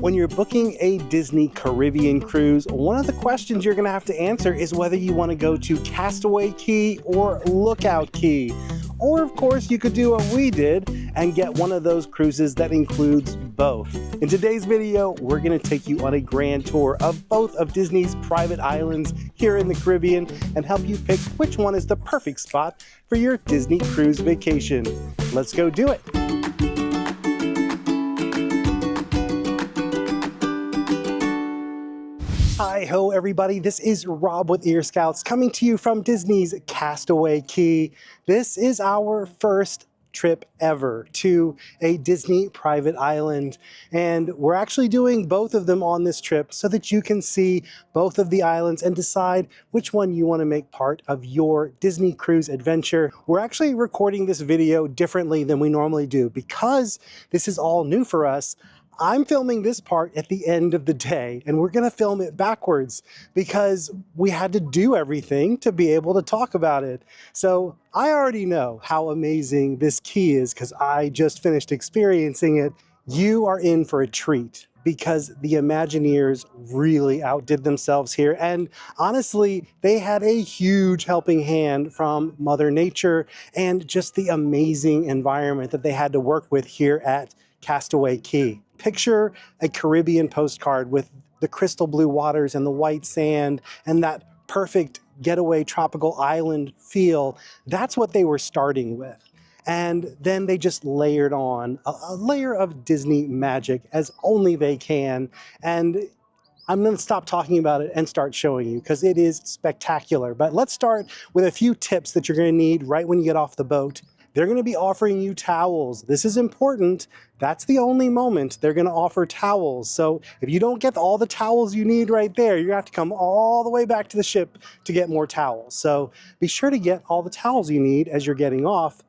When you're booking a Disney Caribbean cruise, one of the questions you're going to have to answer is whether you want to go to Castaway Key or Lookout Key. Or of course, you could do what we did and get one of those cruises that includes both. In today's video, we're going to take you on a grand tour of both of Disney's private islands here in the Caribbean and help you pick which one is the perfect spot for your Disney cruise vacation. Let's go do it. Hi-ho everybody, this is Rob with Ear Scouts coming to you from Disney's Castaway Key. This is our first trip ever to a Disney private island, and we're actually doing both of them on this trip so that you can see both of the islands and decide which one you want to make part of your Disney cruise adventure. We're actually recording this video differently than we normally do because this is all new for us. I'm filming this part at the end of the day, and we're gonna film it backwards because we had to do everything to be able to talk about it. So I already know how amazing this key is because I just finished experiencing it. You are in for a treat because the Imagineers really outdid themselves here. And honestly, they had a huge helping hand from Mother Nature and just the amazing environment that they had to work with here at Castaway Key. Picture a Caribbean postcard with the crystal blue waters and the white sand and that perfect getaway tropical island feel. That's what they were starting with. And then they just layered on a layer of Disney magic as only they can. And I'm going to stop talking about it and start showing you because it is spectacular. But let's start with a few tips that you're going to need right when you get off the boat. They're going to be offering you towels. This is important. That's the only moment they're going to offer towels. So if you don't get all the towels you need right there, you're going to have to come all the way back to the ship to get more towels. So be sure to get all the towels you need as you're getting off.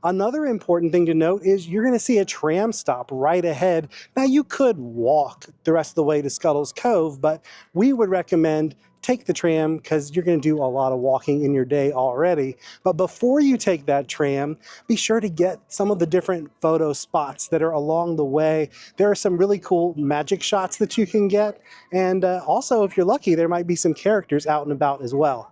Another important thing to note is you're going to see a tram stop right ahead. Now you could walk the rest of the way to Scuttle's Cove, but we would recommend take the tram because you're going to do a lot of walking in your day already. But before you take that tram, be sure to get some of the different photo spots that are along the way. There are some really cool magic shots that you can get. And also, if you're lucky, there might be some characters out and about as well.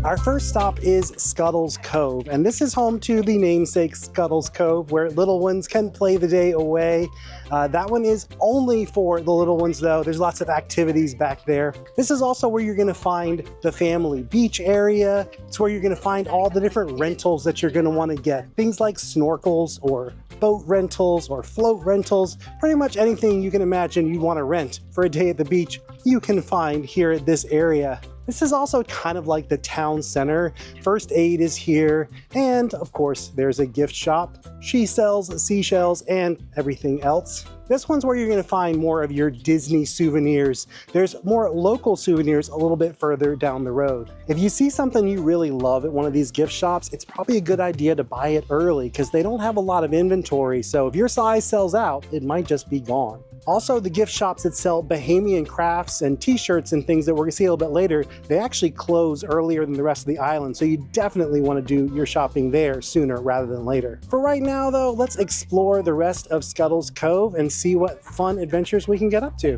Our first stop is Scuttle's Cove, and this is home to the namesake Scuttle's Cove, where little ones can play the day away. That one is only for the little ones though. There's lots of activities back there. This is also where you're gonna find the family beach area. It's where you're gonna find all the different rentals that you're gonna wanna get. Things like snorkels or boat rentals or float rentals. Pretty much anything you can imagine you'd wanna rent for a day at the beach, you can find here at this area. This is also kind of like the town center. First aid is here, and of course there's a gift shop. She sells seashells and everything else. This one's where you're going to find more of your Disney souvenirs. There's more local souvenirs a little bit further down the road. If you see something you really love at one of these gift shops, it's probably a good idea to buy it early because they don't have a lot of inventory. So if your size sells out, it might just be gone. Also, the gift shops that sell Bahamian crafts and t-shirts and things that we're gonna see a little bit later, they actually close earlier than the rest of the island. So you definitely wanna do your shopping there sooner rather than later. For right now though, let's explore the rest of Scuttle's Cove and see what fun adventures we can get up to.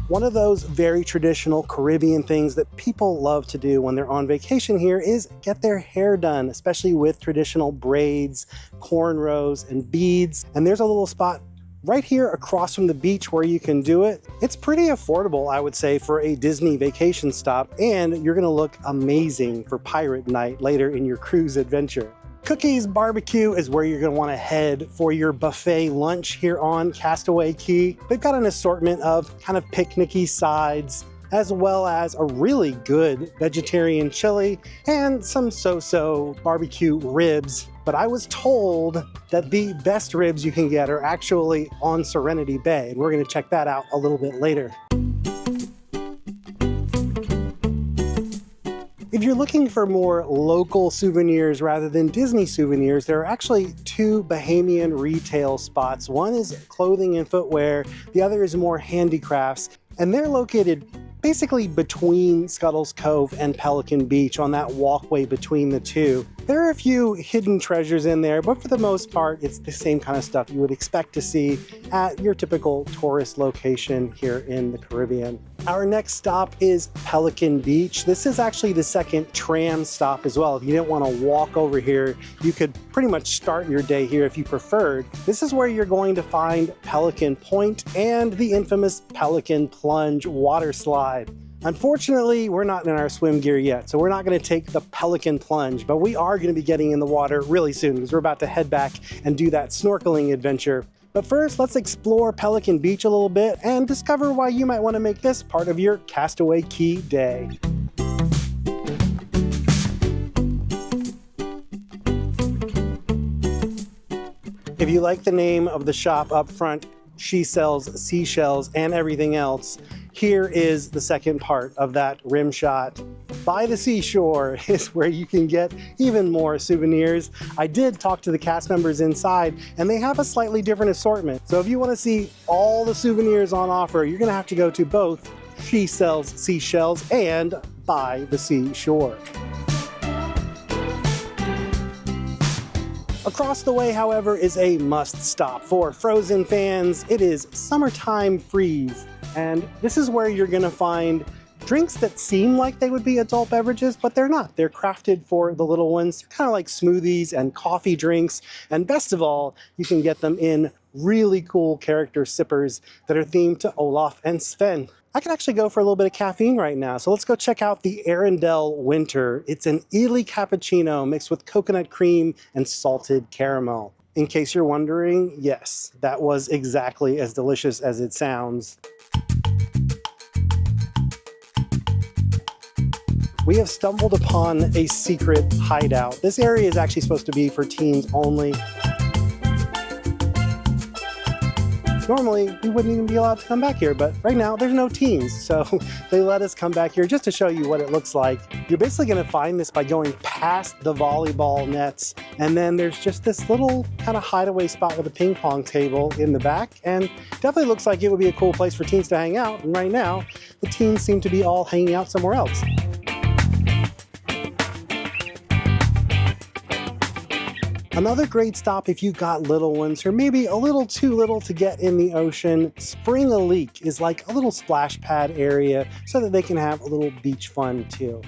One of those very traditional Caribbean things that people love to do when they're on vacation here is get their hair done, especially with traditional braids, cornrows, and beads. And there's a little spot right here across from the beach where you can do it. It's pretty affordable, I would say, for a Disney vacation stop, and you're gonna look amazing for pirate night later in your cruise adventure. Cookies Barbecue is where you're going to want to head for your buffet lunch here on Castaway Key. They've got an assortment of kind of picnicky sides, as well as a really good vegetarian chili and some so-so barbecue ribs. But I was told that the best ribs you can get are actually on Serenity Bay, and we're going to check that out a little bit later. If you're looking for more local souvenirs rather than Disney souvenirs, there are actually two Bahamian retail spots. One is clothing and footwear, the other is more handicrafts, and they're located basically between Scuttle's Cove and Pelican Beach on that walkway between the two. There are a few hidden treasures in there, but for the most part, it's the same kind of stuff you would expect to see at your typical tourist location here in the Caribbean. Our next stop is Pelican Beach. This is actually the second tram stop as well. If you didn't want to walk over here, you could pretty much start your day here if you preferred. This is where you're going to find Pelican Point and the infamous Pelican Plunge water slide. Unfortunately, we're not in our swim gear yet, so we're not going to take the Pelican Plunge, but we are going to be getting in the water really soon because we're about to head back and do that snorkeling adventure. But first, let's explore Pelican Beach a little bit and discover why you might want to make this part of your Castaway Key day. If you like the name of the shop up front, she sells seashells and everything else. Here is the second part of that rim shot. By the seashore is where you can get even more souvenirs. I did talk to the cast members inside and they have a slightly different assortment. So if you want to see all the souvenirs on offer, you're going to have to go to both She Sells Seashells and By the Seashore. Across the way, however, is a must-stop for Frozen fans. It is Summertime Freeze, and this is where you're going to find drinks that seem like they would be adult beverages, but they're not. They're crafted for the little ones, kind of like smoothies and coffee drinks, and best of all, you can get them in really cool character sippers that are themed to Olaf and Sven. I could actually go for a little bit of caffeine right now, so let's go check out the Arendelle Winter. It's an Italy cappuccino mixed with coconut cream and salted caramel. In case you're wondering, yes, that was exactly as delicious as it sounds. We have stumbled upon a secret hideout. This area is actually supposed to be for teens only. Normally, we wouldn't even be allowed to come back here, but right now there's no teens, so they let us come back here just to show you what it looks like. You're basically going to find this by going past the volleyball nets, and then there's just this little kind of hideaway spot with a ping pong table in the back, and definitely looks like it would be a cool place for teens to hang out, and right now, the teens seem to be all hanging out somewhere else. Another great stop if you've got little ones or maybe a little too little to get in the ocean, Spring a Leak is like a little splash pad area so that they can have a little beach fun too.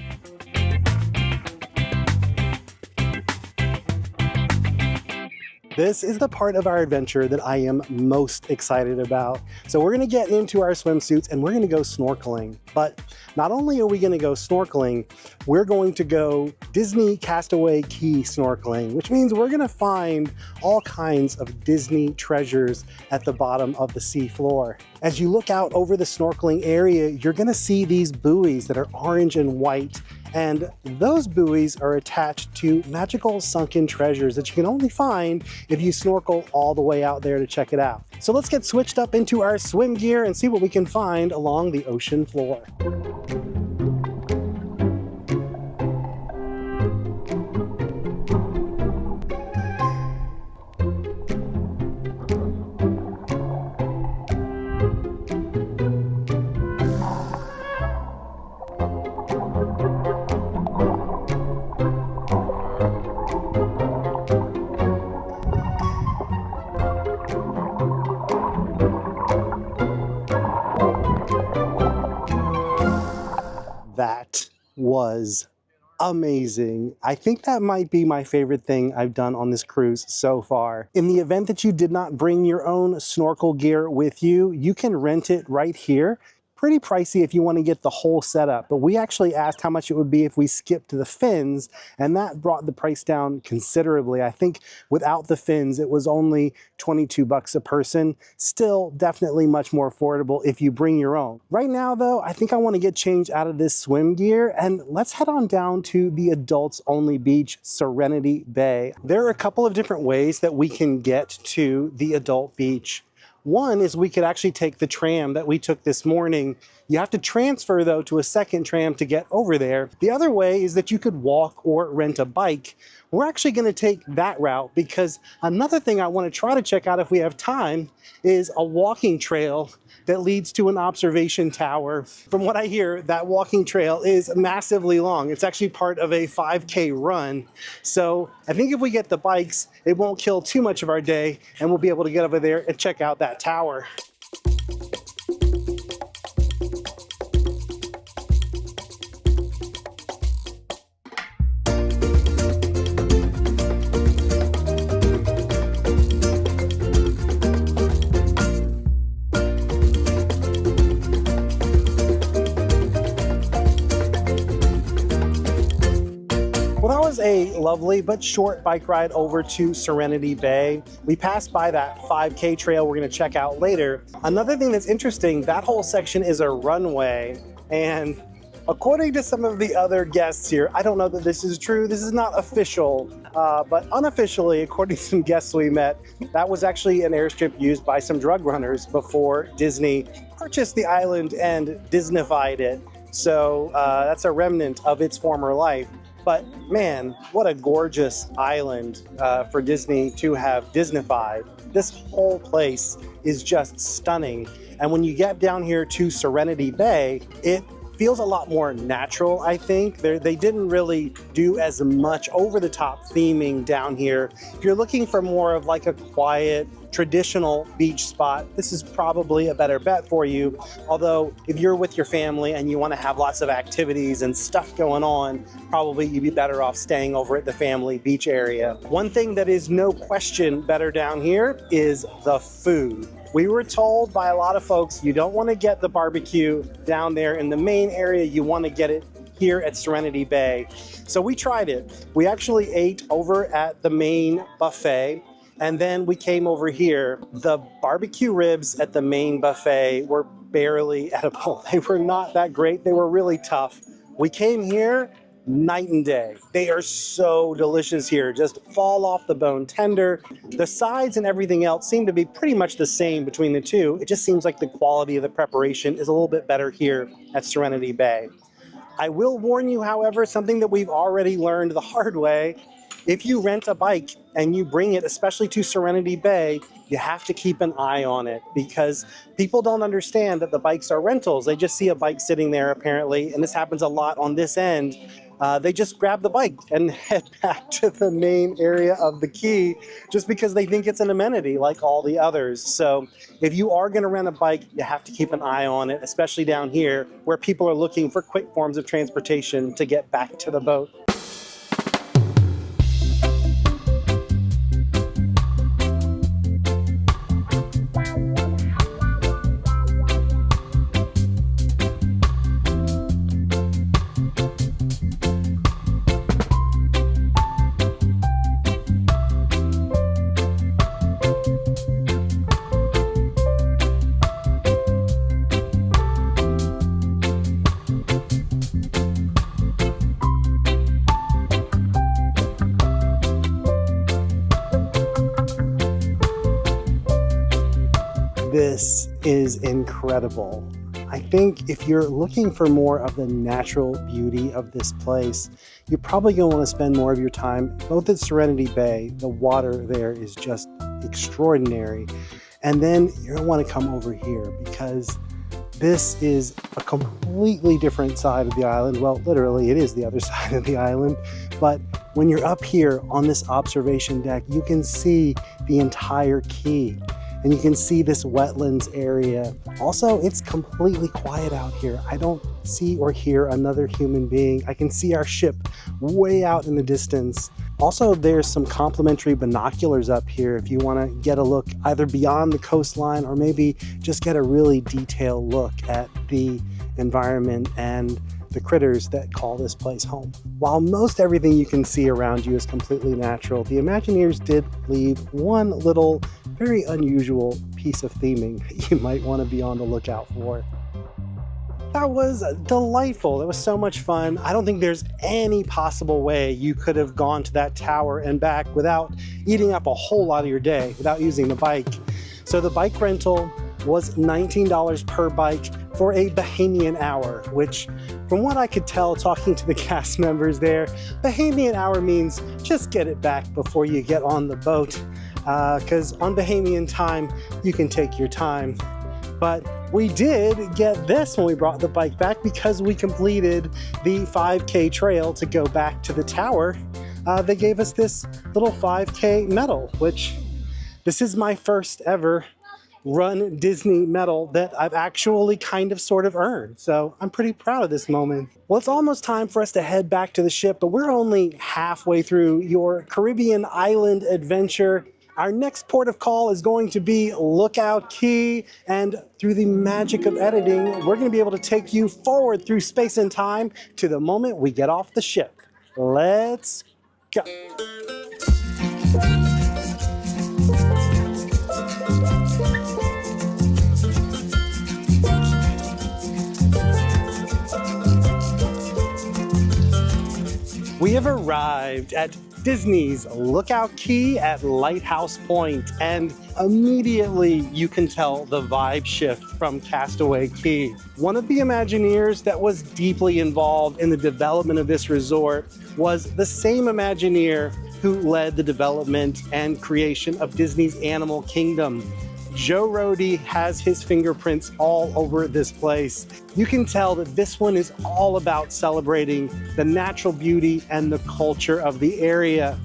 This is the part of our adventure that I am most excited about. So we're going to get into our swimsuits and we're going to go snorkeling. But not only are we going to go snorkeling, we're going to go Disney Castaway Key snorkeling, which means we're going to find all kinds of Disney treasures at the bottom of the sea floor. As you look out over the snorkeling area, you're going to see these buoys that are orange and white. And those buoys are attached to magical sunken treasures that you can only find if you snorkel all the way out there to check it out. So let's get switched up into our swim gear and see what we can find along the ocean floor. That was amazing. I think that might be my favorite thing I've done on this cruise so far. In the event that you did not bring your own snorkel gear with you, you can rent it right here. Pretty pricey if you want to get the whole setup, but we actually asked how much it would be if we skipped the fins, and that brought the price down considerably. I think without the fins, it was only 22 bucks a person. Still definitely much more affordable if you bring your own. Right now though, I think I want to get changed out of this swim gear and let's head on down to the adults only beach, Serenity Bay. There are a couple of different ways that we can get to the adult beach. One is we could actually take the tram that we took this morning. You have to transfer though to a second tram to get over there. The other way is that you could walk or rent a bike. We're actually going to take that route because another thing I want to try to check out if we have time is a walking trail that leads to an observation tower. From what I hear, that walking trail is massively long. It's actually part of a 5K run. So I think if we get the bikes, it won't kill too much of our day and we'll be able to get over there and check out that tower. A lovely but short bike ride over to Serenity Bay. We passed by that 5K trail we're going to check out later. Another thing that's interesting, that whole section is a runway, and according to some of the other guests here, I don't know that this is true, this is not official, but unofficially, according to some guests we met, that was actually an airstrip used by some drug runners before Disney purchased the island and Disneyfied it. So that's a remnant of its former life. But man, what a gorgeous island for Disney to have Disneyfied. This whole place is just stunning. And when you get down here to Serenity Bay, it feels a lot more natural, I think. They didn't really do as much over-the-top theming down here. If you're looking for more of like a quiet, traditional beach spot, this is probably a better bet for you. Although if you're with your family and you want to have lots of activities and stuff going on, probably you'd be better off staying over at the family beach area. One thing that is no question better down here is the food. We were told by a lot of folks, you don't want to get the barbecue down there in the main area, you want to get it here at Serenity Bay. So we tried it. We actually ate over at the main buffet, and then we came over here. The barbecue ribs at the main buffet were barely edible. They were not that great. They were really tough. We came here, night and day. They are so delicious here, just fall off the bone tender. The sides and everything else seem to be pretty much the same between the two. It just seems like the quality of the preparation is a little bit better here at Serenity Bay. I will warn you, however, something that we've already learned the hard way. If you rent a bike and you bring it, especially to Serenity Bay, you have to keep an eye on it because people don't understand that the bikes are rentals. They just see a bike sitting there apparently, and this happens a lot on this end. They just grab the bike and head back to the main area of the key just because they think it's an amenity like all the others. So if you are going to rent a bike, you have to keep an eye on it, especially down here where people are looking for quick forms of transportation to get back to the boat. This is incredible. I think if you're looking for more of the natural beauty of this place, you're probably going to want to spend more of your time both at Serenity Bay. The water there is just extraordinary. And then you're going to want to come over here because this is a completely different side of the island. Well, literally, it is the other side of the island. But when you're up here on this observation deck, you can see the entire key. And you can see this wetlands area. Also, it's completely quiet out here. I don't see or hear another human being. I can see our ship way out in the distance. Also, there's some complimentary binoculars up here if you want to get a look either beyond the coastline or maybe just get a really detailed look at the environment and the critters that call this place home. While most everything you can see around you is completely natural, the Imagineers did leave one little very unusual piece of theming that you might want to be on the lookout for. That was delightful. That was so much fun. I don't think there's any possible way you could have gone to that tower and back without eating up a whole lot of your day, without using the bike. So the bike rental was $19 per bike for a Bahamian hour, which from what I could tell talking to the cast members there, Bahamian hour means just get it back before you get on the boat, because on Bahamian time, you can take your time. But we did get this when we brought the bike back because we completed the 5K trail to go back to the tower. They gave us this little 5K medal, which this is my first ever Run Disney medal that I've actually kind of sort of earned. So I'm pretty proud of this moment. Well, it's almost time for us to head back to the ship, but we're only halfway through your Caribbean island adventure. Our next port of call is going to be Lookout Key, and through the magic of editing, we're going to be able to take you forward through space and time to the moment we get off the ship. Let's go. We have arrived at Disney's Lookout Key at Lighthouse Point, and immediately you can tell the vibe shift from Castaway Key. One of the Imagineers that was deeply involved in the development of this resort was the same Imagineer who led the development and creation of Disney's Animal Kingdom. Joe Rohde has his fingerprints all over this place. You can tell that this one is all about celebrating the natural beauty and the culture of the area.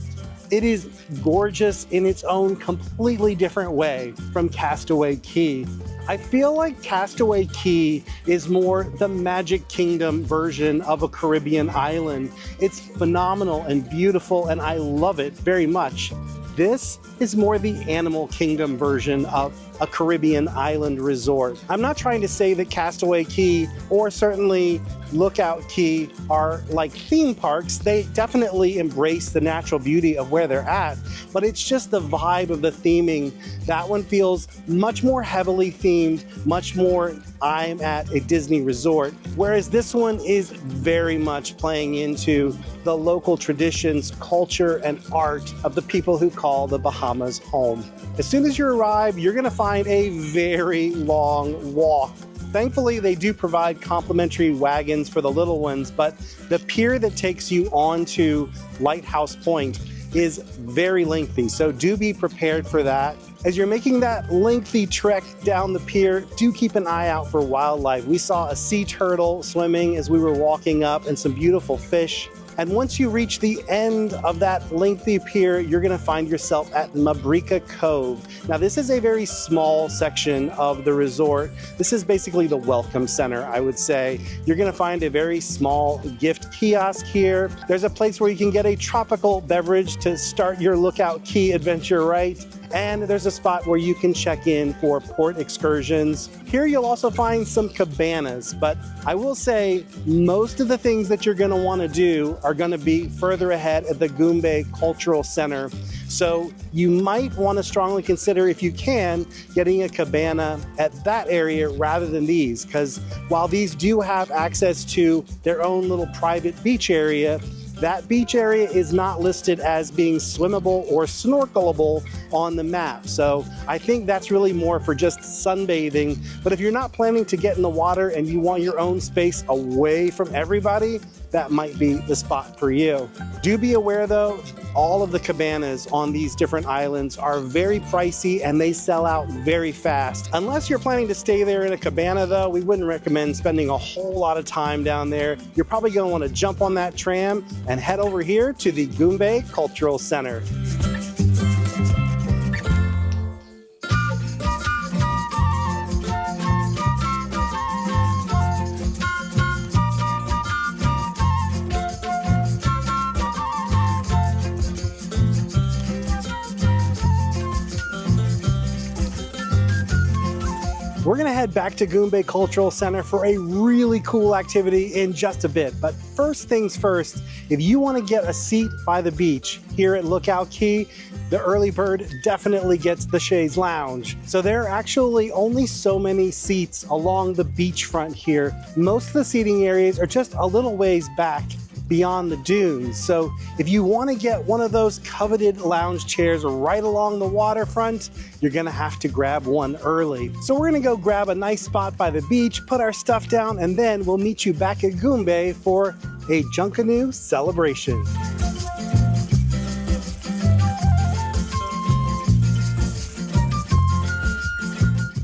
It is gorgeous in its own completely different way from Castaway Key. I feel like Castaway Key is more the Magic Kingdom version of a Caribbean island. It's phenomenal and beautiful, and I love it very much. This is more the Animal Kingdom version of a Caribbean island resort. I'm not trying to say that Castaway Key or certainly Lookout Key are like theme parks. They definitely embrace the natural beauty of where they're at, but it's just the vibe of the theming. That one feels much more heavily themed, much more I'm at a Disney resort, whereas this one is very much playing into the local traditions, culture, and art of the people who call the Bahamas home. As soon as you arrive, you're gonna find a very long walk. Thankfully, they do provide complimentary wagons for the little ones, but the pier that takes you onto Lighthouse Point is very lengthy, so do be prepared for that. As you're making that lengthy trek down the pier, do keep an eye out for wildlife. We saw a sea turtle swimming as we were walking up and some beautiful fish. And once you reach the end of that lengthy pier, you're gonna find yourself at Mabrika Cove. Now, this is a very small section of the resort. This is basically the welcome center, I would say. You're gonna find a very small gift kiosk here. There's a place where you can get a tropical beverage to start your Lookout Key adventure right. And there's a spot where you can check in for port excursions. Here you'll also find some cabanas, but I will say most of the things that you're gonna wanna do are gonna be further ahead at the Goombay Cultural Center. So you might wanna strongly consider, if you can, getting a cabana at that area rather than these, because while these do have access to their own little private beach area, that beach area is not listed as being swimmable or snorkelable on the map. So I think that's really more for just sunbathing. But if you're not planning to get in the water and you want your own space away from everybody, that might be the spot for you. Do be aware though, all of the cabanas on these different islands are very pricey and they sell out very fast. Unless you're planning to stay there in a cabana though, we wouldn't recommend spending a whole lot of time down there. You're probably gonna wanna jump on that tram and head over here to the Goombay Cultural Center. We're gonna head back to Goombay Cultural Center for a really cool activity in just a bit. But first things first, if you wanna get a seat by the beach here at Lookout Key, the early bird definitely gets the chaise lounge. So there are actually only so many seats along the beachfront here. Most of the seating areas are just a little ways back. beyond the dunes. So if you want to get one of those coveted lounge chairs right along the waterfront, you're gonna have to grab one early. So we're gonna go grab a nice spot by the beach, put our stuff down, and then we'll meet you back at Goombay for a Junkanoo celebration.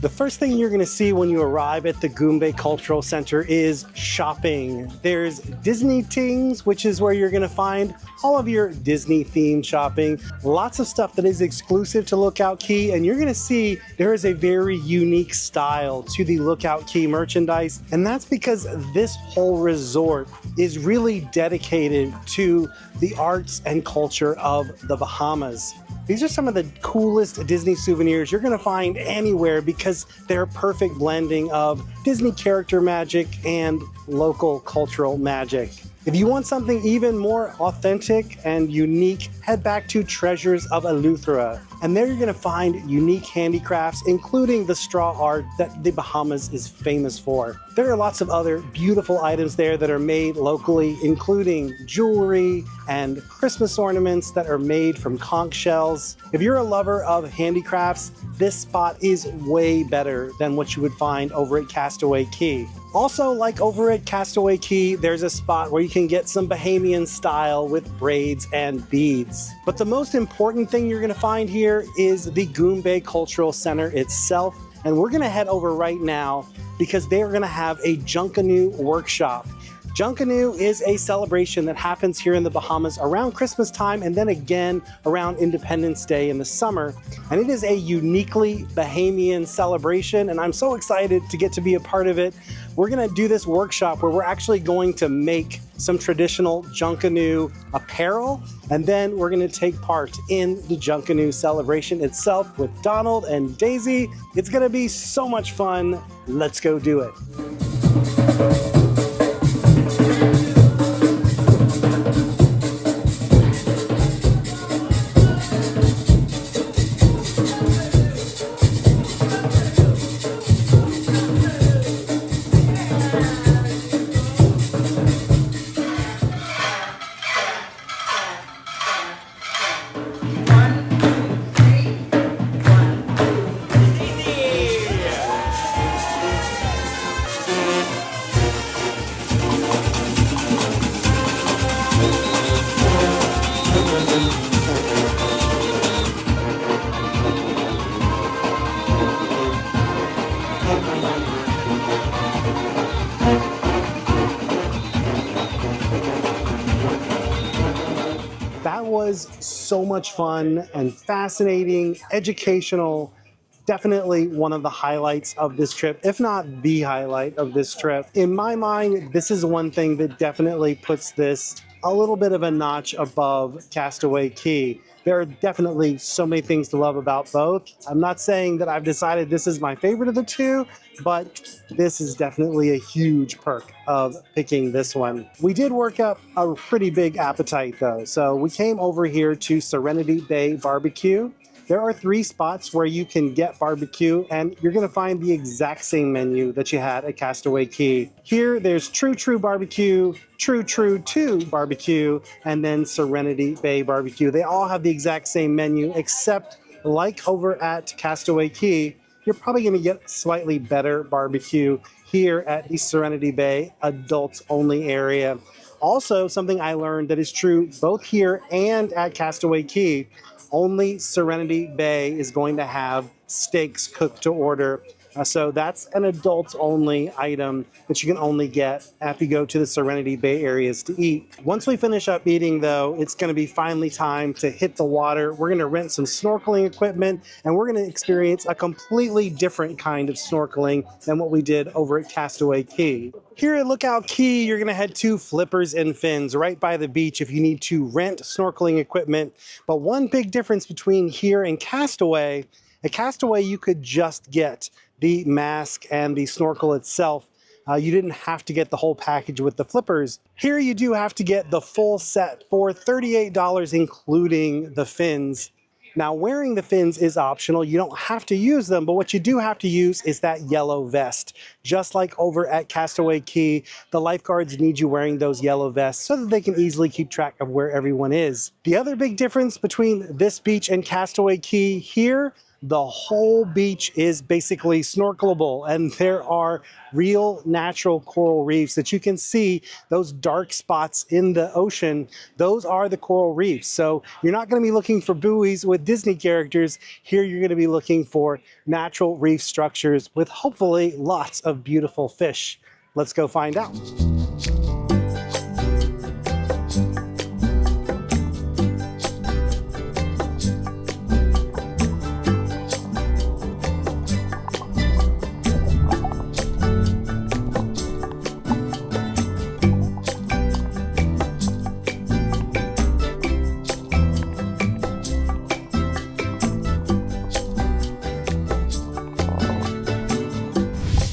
The first thing you're gonna see when you arrive at the Goombay Cultural Center is shopping. There's Disney Tings, which is where you're gonna find all of your Disney themed shopping. Lots of stuff that is exclusive to Lookout Key, and you're gonna see there is a very unique style to the Lookout Key merchandise, and that's because this whole resort is really dedicated to the arts and culture of the Bahamas. These are some of the coolest Disney souvenirs you're gonna find anywhere because they're a perfect blending of Disney character magic and local cultural magic. If you want something even more authentic and unique, head back to Treasures of Eleuthera. And there you're gonna find unique handicrafts, including the straw art that the Bahamas is famous for. There are lots of other beautiful items there that are made locally, including jewelry and Christmas ornaments that are made from conch shells. If you're a lover of handicrafts, this spot is way better than what you would find over at Castaway Key. Also, like over at Castaway Key, there's a spot where you can get some Bahamian style with braids and beads. But the most important thing you're gonna find here is the Goombay Cultural Center itself. And we're gonna head over right now because they are gonna have a Junkanoo workshop. Junkanoo is a celebration that happens here in the Bahamas around Christmas time and then again around Independence Day in the summer. And it is a uniquely Bahamian celebration, and I'm so excited to get to be a part of it. We're gonna do this workshop where we're actually going to make some traditional Junkanoo apparel, and then we're gonna take part in the Junkanoo celebration itself with Donald and Daisy. It's gonna be so much fun. Let's go do it. That was so much fun and fascinating, educational, definitely one of the highlights of this trip, if not the highlight of this trip. In my mind, this is one thing that definitely puts this a little bit of a notch above Castaway Key. There are definitely so many things to love about both. I'm not saying that I've decided this is my favorite of the two, but this is definitely a huge perk of picking this one. We did work up a pretty big appetite though. So we came over here to Serenity Bay Barbecue. There are 3 spots where you can get barbecue, and you're gonna find the exact same menu that you had at Castaway Key. Here, there's True Barbecue, True 2 Barbecue, and then Serenity Bay Barbecue. They all have the exact same menu, except like over at Castaway Key, you're probably gonna get slightly better barbecue here at the Serenity Bay adults only area. Also, something I learned that is true both here and at Castaway Key, only Serenity Bay is going to have steaks cooked to order. So that's an adults only item that you can only get if you go to the Serenity Bay areas to eat. Once we finish up eating though, it's gonna be finally time to hit the water. We're gonna rent some snorkeling equipment, and we're gonna experience a completely different kind of snorkeling than what we did over at Castaway Key. Here at Lookout Key, you're gonna head to Flippers and Fins right by the beach if you need to rent snorkeling equipment. But one big difference between here and Castaway, at Castaway you could just get the mask and the snorkel itself. You didn't have to get the whole package with the flippers. Here you do have to get the full set for $38, including the fins. Now, wearing the fins is optional. You don't have to use them, but what you do have to use is that yellow vest. Just like over at Castaway Key, the lifeguards need you wearing those yellow vests so that they can easily keep track of where everyone is. The other big difference between this beach and Castaway Key here, the whole beach is basically snorkelable, and there are real natural coral reefs that you can see. Those dark spots in the ocean, those are the coral reefs. So you're not going to be looking for buoys with Disney characters. Here you're going to be looking for natural reef structures with hopefully lots of beautiful fish. Let's go find out.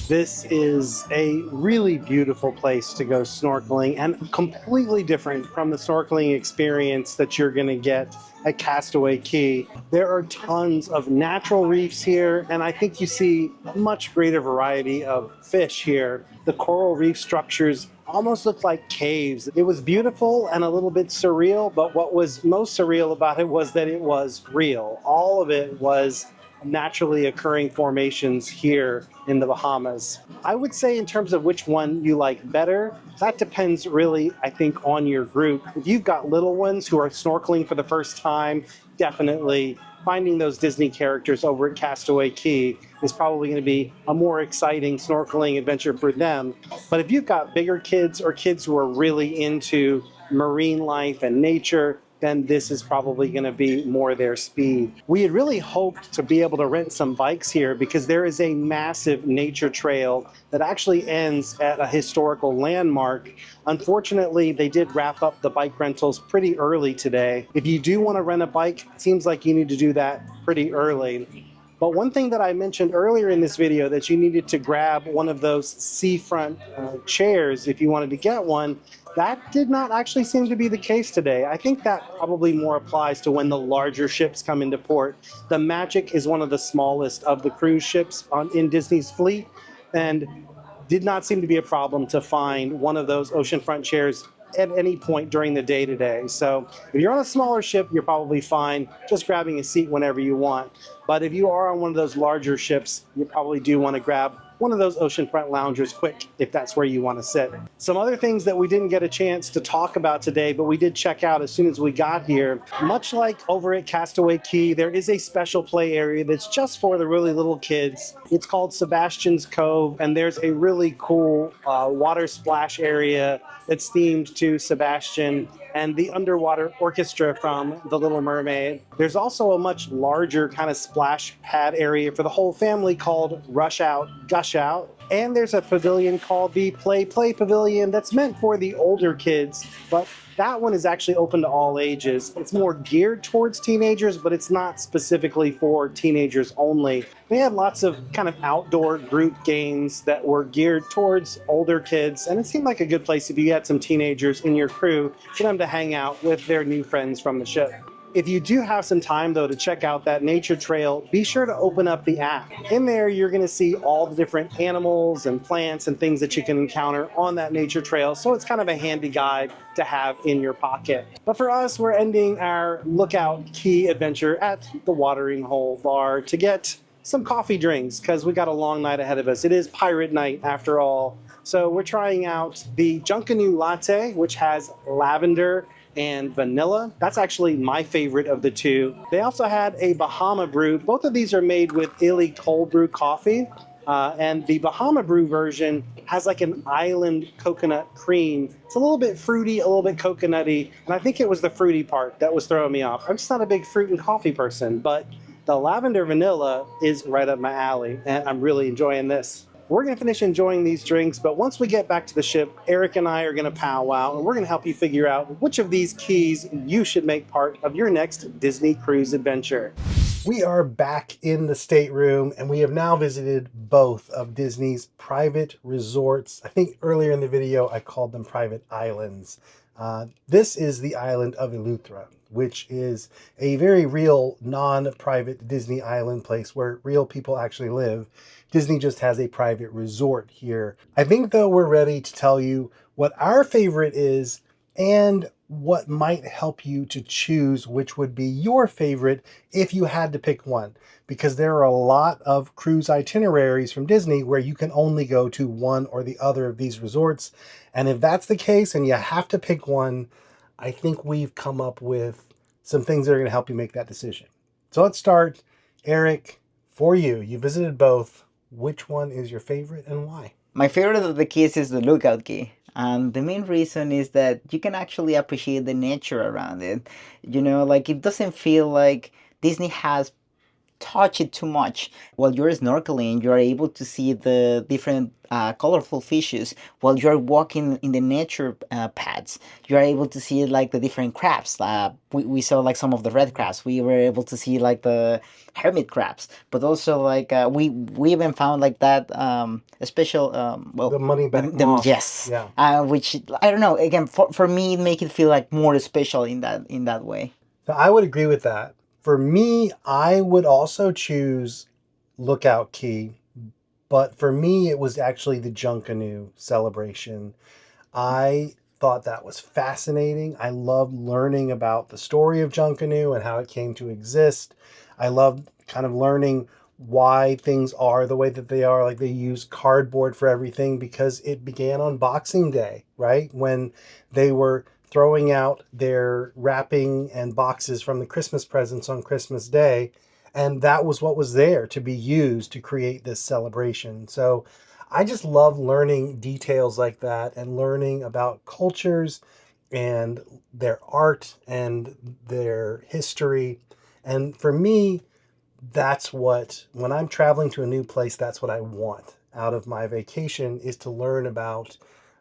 This is a really beautiful place to go snorkeling and completely different from the snorkeling experience that you're going to get at Castaway Key. There are tons of natural reefs here, and I think you see a much greater variety of fish here. The coral reef structures almost look like caves. It was beautiful and a little bit surreal, but what was most surreal about it was that it was real. All of it was naturally occurring formations here in the Bahamas. I would say in terms of which one you like better, that depends really, I think, on your group. If you've got little ones who are snorkeling for the first time, definitely finding those Disney characters over at Castaway Key is probably going to be a more exciting snorkeling adventure for them. But if you've got bigger kids or kids who are really into marine life and nature, then this is probably going to be more their speed. We had really hoped to be able to rent some bikes here because there is a massive nature trail that actually ends at a historical landmark. Unfortunately, they did wrap up the bike rentals pretty early today. If you do want to rent a bike, it seems like you need to do that pretty early. But one thing that I mentioned earlier in this video, that you needed to grab one of those seafront chairs if you wanted to get one, that did not actually seem to be the case today. I think that probably more applies to when the larger ships come into port. The Magic is one of the smallest of the cruise ships in Disney's fleet, and did not seem to be a problem to find one of those oceanfront chairs at any point during the day today. So if you're on a smaller ship, you're probably fine just grabbing a seat whenever you want. But if you are on one of those larger ships, you probably do want to grab one of those oceanfront loungers quick if that's where you want to sit. Some other things that we didn't get a chance to talk about today, but we did check out as soon as we got here. Much like over at Castaway Key, there is a special play area that's just for the really little kids. It's called Sebastian's Cove, and there's a really cool water splash area that's themed to Sebastian and the underwater orchestra from The Little Mermaid. There's also a much larger kind of splash pad area for the whole family called Rush Out, Gush Out. And there's a pavilion called the Play Pavilion that's meant for the older kids, but that one is actually open to all ages. It's more geared towards teenagers, but it's not specifically for teenagers only. They had lots of kind of outdoor group games that were geared towards older kids, and it seemed like a good place if you had some teenagers in your crew for them to hang out with their new friends from the ship. If you do have some time, though, to check out that nature trail, be sure to open up the app. In there, you're going to see all the different animals and plants and things that you can encounter on that nature trail, so it's kind of a handy guide to have in your pocket. But for us, we're ending our Lookout Key adventure at the Watering Hole Bar to get some coffee drinks, because we got a long night ahead of us. It is pirate night, after all. So we're trying out the Junkanoo latte, which has lavender and vanilla. That's actually my favorite of the two. They also had a Bahama brew. Both of these are made with Illy cold brew coffee. And the Bahama brew version has like an island coconut cream. It's a little bit fruity, a little bit coconutty, and I think it was the fruity part that was throwing me off. I'm just not a big fruit and coffee person, but the lavender vanilla is right up my alley, and I'm really enjoying this. We're going to finish enjoying these drinks, but once we get back to the ship, Eric and I are going to powwow, and we're going to help you figure out which of these keys you should make part of your next Disney cruise adventure. We are back in the stateroom, and we have now visited both of Disney's private resorts. I think earlier in the video I called them private islands. This is the island of Eleuthera, which is a very real non-private Disney island place where real people actually live. Disney just has a private resort here. I think though we're ready to tell you what our favorite is and what might help you to choose which would be your favorite if you had to pick one. Because there are a lot of cruise itineraries from Disney where you can only go to one or the other of these resorts. And if that's the case and you have to pick one, I think we've come up with some things that are going to help you make that decision. So let's start. Eric, for you, you visited both. Which one is your favorite and why? My favorite of the keys is the Lookout Key. And the main reason is that you can actually appreciate the nature around it. Like it doesn't feel like Disney has touch it too much. While you're snorkeling, you're able to see the different colorful fishes. While you're walking in the nature paths, you're able to see like the different crabs. We saw like some of the red crabs. We were able to see like the hermit crabs, but also like we even found like that a special The money back the moth. yes, Yeah. which I don't know. Again, for me, it make it feel like more special in that way. So I would agree with that. For me, I would also choose Lookout Key, but for me, it was actually the Junkanoo celebration. I thought that was fascinating. I loved learning about the story of Junkanoo and how it came to exist. I loved kind of learning why things are the way that they are. Like they use cardboard for everything because it began on Boxing Day, right? When they were throwing out their wrapping and boxes from the Christmas presents on Christmas Day. And that was what was there to be used to create this celebration. So I just love learning details like that and learning about cultures and their art and their history. And for me, that's what, when I'm traveling to a new place, that's what I want out of my vacation is to learn about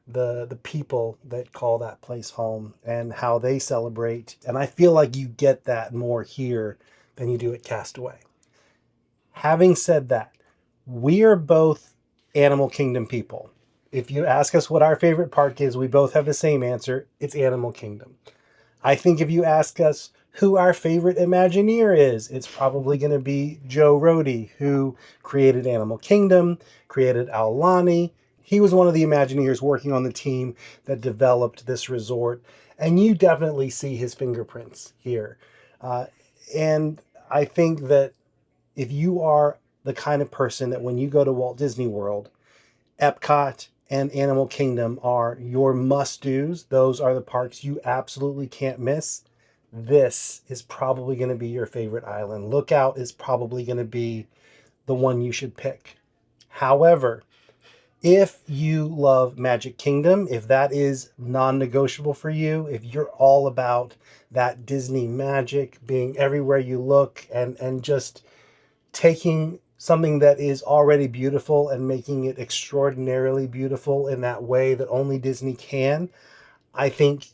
the people that call that place home and how they celebrate. And I feel like you get that more here than you do at Castaway. Having said that, we are both Animal Kingdom people. If you ask us what our favorite park is, we both have the same answer. It's Animal Kingdom. I think if you ask us who our favorite Imagineer is, it's probably going to be Joe Rohde, who created Animal Kingdom, created Aulani. He was one of the Imagineers working on the team that developed this resort. And you definitely see his fingerprints here. Uh, and I think that if you are the kind of person that when you go to Walt Disney World, Epcot and Animal Kingdom are your must-dos, those are the parks you absolutely can't miss, this is probably going to be your favorite island. Lookout is probably going to be the one you should pick. However, if you love Magic Kingdom, if that is non-negotiable for you, if you're all about that Disney magic being everywhere you look and just taking something that is already beautiful and making it extraordinarily beautiful in that way that only Disney can, I think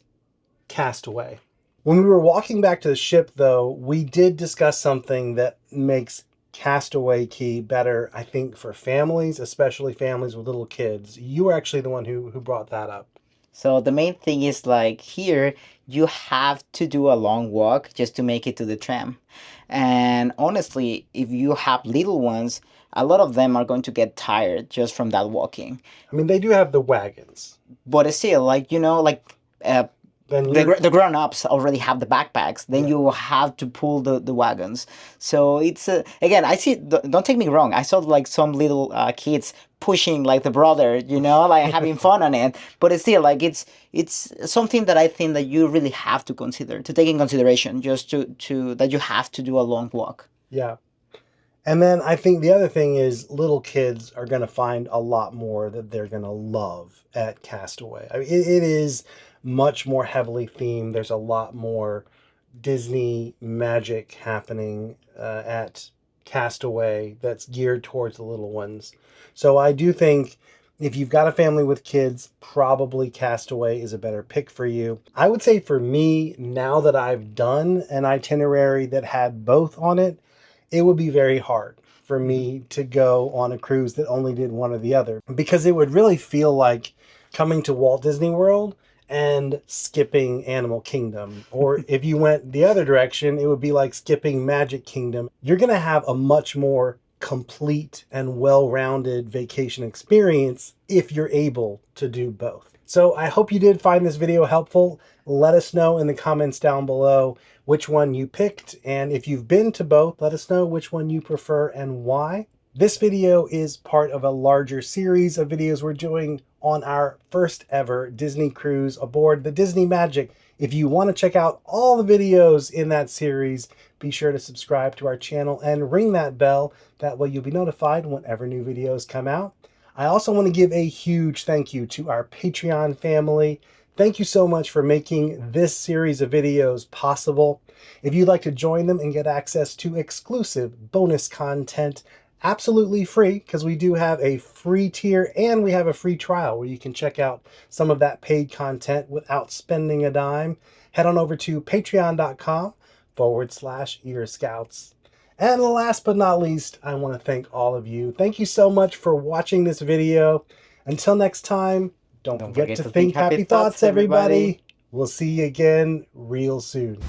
Castaway. When we were walking back to the ship, though, we did discuss something that makes Castaway Key better, I think, for families, especially families with little kids. You were actually the one who brought that up. So the main thing is like here you have to do a long walk just to make it to the tram. And honestly, if you have little ones, a lot of them are going to get tired just from that walking. I mean, they do have the wagons. But still, like uh, Then you're, the grown ups already have the backpacks. Then yeah. you have to pull the wagons. So it's again, I see. Don't take me wrong. I saw like some little kids pushing like the brother, like having fun on it. But it's still like it's something that I think that you really have to consider to take in consideration, just to that you have to do a long walk. Yeah. And then I think the other thing is little kids are going to find a lot more that they're going to love at Castaway. I mean, it is much more heavily themed. There's a lot more Disney magic happening at Castaway that's geared towards the little ones. So I do think if you've got a family with kids, probably Castaway is a better pick for you. I would say for me, now that I've done an itinerary that had both on it, it would be very hard for me to go on a cruise that only did one or the other because it would really feel like coming to Walt Disney World and skipping Animal Kingdom. Or if you went the other direction, it would be like skipping Magic Kingdom. You're going to have a much more complete and well-rounded vacation experience if you're able to do both. So I hope you did find this video helpful. Let us know in the comments down below which one you picked, and if you've been to both, let us know which one you prefer and why. This video is part of a larger series of videos we're doing on our first ever Disney cruise aboard the Disney Magic. If you want to check out all the videos in that series, be sure to subscribe to our channel and ring that bell. That way you'll be notified whenever new videos come out. I also want to give a huge thank you to our Patreon family. Thank you so much for making this series of videos possible. If you'd like to join them and get access to exclusive bonus content, absolutely free, because we do have a free tier and we have a free trial where you can check out some of that paid content without spending a dime, head on over to patreon.com/earscouts. And last but not least, I want to thank all of you. Thank you so much for watching this video. Until next time, don't forget to think happy thoughts, everybody. We'll see you again real soon.